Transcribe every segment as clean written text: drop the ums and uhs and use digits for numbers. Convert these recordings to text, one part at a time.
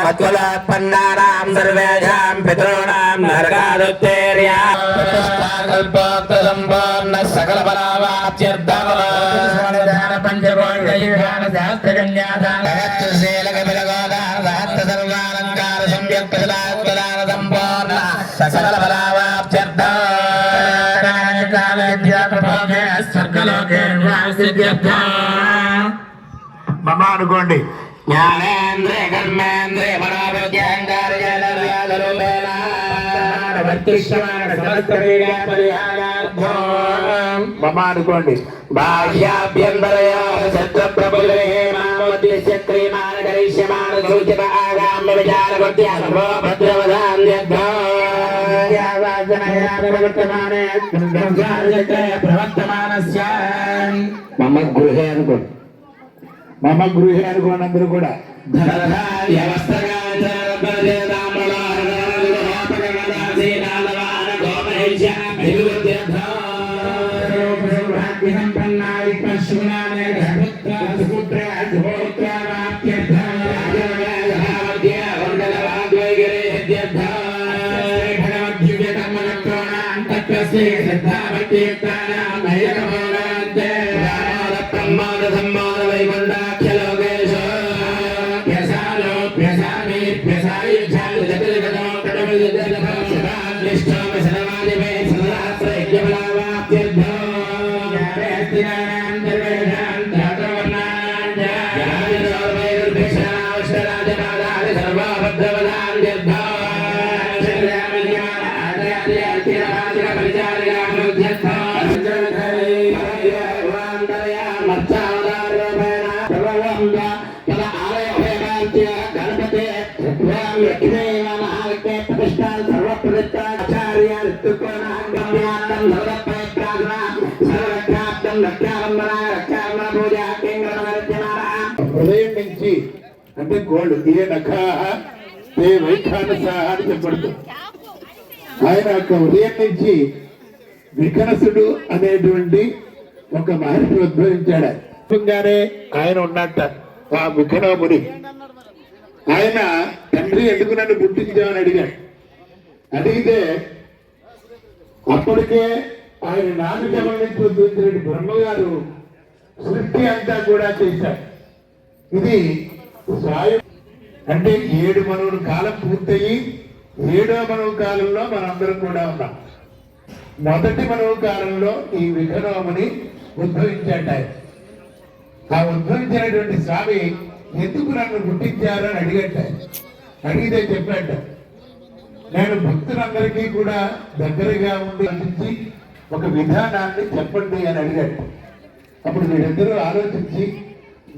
मत्कुलोत्पन्नानां सर्वेषां पितॄणां नरकादुत्तेर्या प्रतिष्ठाकल्पोक्तसम्पन्नः सकलफलावाप्त्यर्थः सकलफलावाप्त्यर्थः మమ అనుకోండి. జ్ఞానేంద్రియ కర్మేంద్రియ మనోబుద్ధ్యహంకారూపేణ మమ అనుకోండి. బాహ్యాభ్యంతరయోః శత్రుప్రబుద్ధేమామోద్దిశ్య క్రియమాణ కరిష్యమాణ సూచిత ఆగామ్య విచారవృత్యా సర్వో భద్రవదాన్యర్థో ప్రవర్తమానస్య మమ గృహే అనుకోండి. మమ గృహే అనుకోండి అందరూ కూడా. హృదయం నుంచి అంటే గోల్డ్ ఏ నఖాహ ఏ వైఖానసాహ అని చెప్పబడుతుంది. ఆయన యొక్క హృదయం నుంచి వికనసుడు అనేటువంటి ఒక మహర్షి ఉద్భవించాడు. ఆయన ఉన్నట్ట ఆ వికనముని. ఆయన తండ్రి ఎందుకు నన్ను పుట్టించామని అడిగాడు. అడిగితే అప్పటికే ఆయన నాలుగు జన్మల నుంచి ఉద్భవించిన బ్రహ్మగారు సృష్టి అంతా కూడా చేశారు. ఇది సాయం అంటే 7 మనువుల కాలం పూర్తయి 7వ మనువు కాలంలో మనందరం కూడా ఉన్నాం. మొదటి మనువు కాలంలో ఈ విఘ్నముని ఉద్భవించాడు. ఆ ఉద్భవించినటువంటి స్వామి ఎందుకు నన్ను పుట్టించారు అని అడిగట. అడిగితే చెప్పాట, నేను భక్తులందరికీ కూడా దగ్గరగా ఉండి అందించి ఒక విధానాన్ని చెప్పండి అని అడిగాడు. అప్పుడు వీళ్ళిద్దరూ ఆలోచించి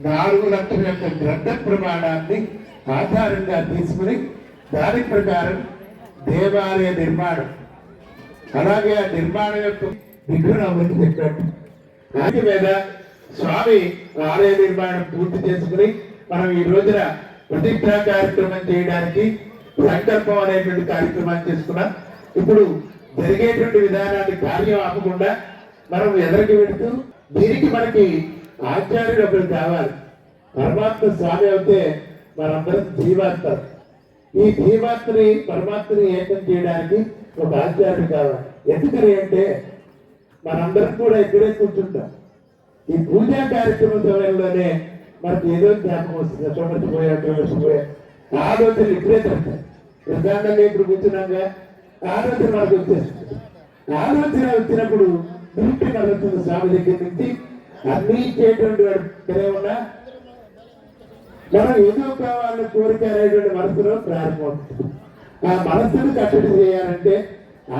4 లక్షల యొక్క గ్రంథ ప్రమాణాన్ని ఆధారంగా తీసుకుని దాని ప్రకారం దేవాలయ నిర్మాణం, అలాగే ఆ నిర్మాణం యొక్క విగ్రహం చెప్పాడు. దాని మీద స్వామి ఆలయ నిర్మాణం పూర్తి చేసుకుని మనం ఈ రోజున ప్రతిష్ఠా కార్యక్రమం చేయడానికి సంకల్పం అనేటువంటి కార్యక్రమాన్ని చేసుకున్నాం. ఇప్పుడు జరిగేటువంటి విధానాన్ని కార్యం ఆపకుండా మనం ఎదరికి పెడుతూ దీనికి మనకి ఆచార్యుడు ఒకరు కావాలి. పరమాత్మ స్వామి అయితే మనందరం జీవాత్మ. ఈ జీవాత్మని పరమాత్మని ఏకం చేయడానికి ఒక ఆచార్యుడు కావాలి. ఎందుకని అంటే మనందరం కూడా ఇక్కడే కూర్చుంటాం. ఈ పూజా కార్యక్రమం సమయంలోనే మనకి ఏదో జ్ఞాపకం వస్తుంది. మర్చిపోయా ఆలోచనలు ఇక్కడే తగ్గుతాయి. ప్రధానంగా ఇప్పుడు కూర్చున్నాగా ఆలోచన మనకు వచ్చేస్తుంది. ఆలోచన వచ్చినప్పుడు దృష్టి కలుగుతుంది. స్వామి దగ్గర నుంచి అన్ని ఇచ్చేటువంటి వాడు ఉన్నా మనం ఏదో కావాలని కోరిక అనేటువంటి మనసులో ప్రారంభమవుతుంది. ఆ మనస్సును కట్టడి చేయాలంటే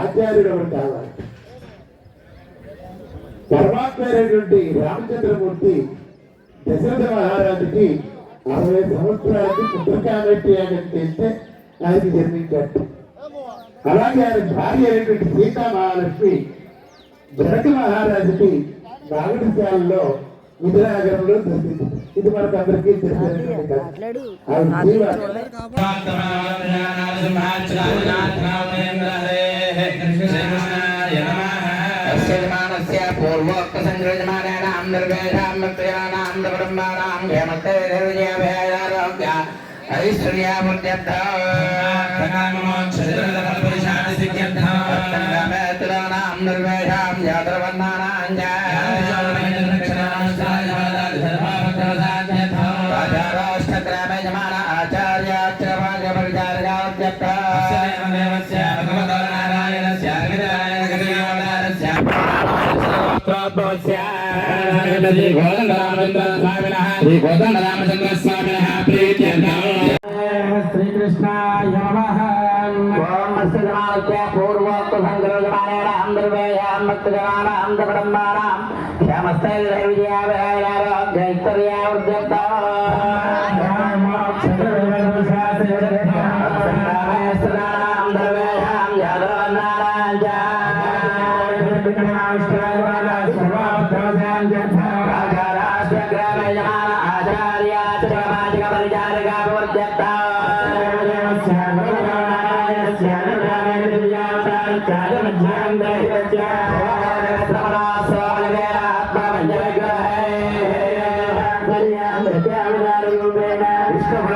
ఆచార్యుడు ఒకటి కావాలి. పరమాత్మ అయినటువంటి రామచంద్రమూర్తి దశరథ మహారాజుకి 60 సంవత్సరాలకి పుత్రకామెట్టి యాగం చేస్తే ఆయనకి జన్మించాడు. అలాగే ఆయన భార్య అయినటువంటి సీతా మహాలక్ష్మి జనక మహారాజుకి నాగరిశాలలో విజయనగరంలో దొరికింది. ఇది మనకు అందరికీ తెలిసినటువంటి పూర్వోక్త సంయోజమానానాం నిర్వేదాం భక్తజనానాం కుటుంబానాం క్షేమస్తే నిర్విజయాభయారోగ్య ఐశ్వర్యాభివృద్ధ్యర్థం నిర్వేదాం జాతరవర్ణానాం రాజారాష్ట్రగ్రామే జమాన శ్రీకృష్ణాయ నమః. ఓం మత్స్యజనాయ పూర్వోక్త సంకల్పమానేనాం ద్రవ్యేయాం భక్తజనానాం కుటుంబానాం విష్ణు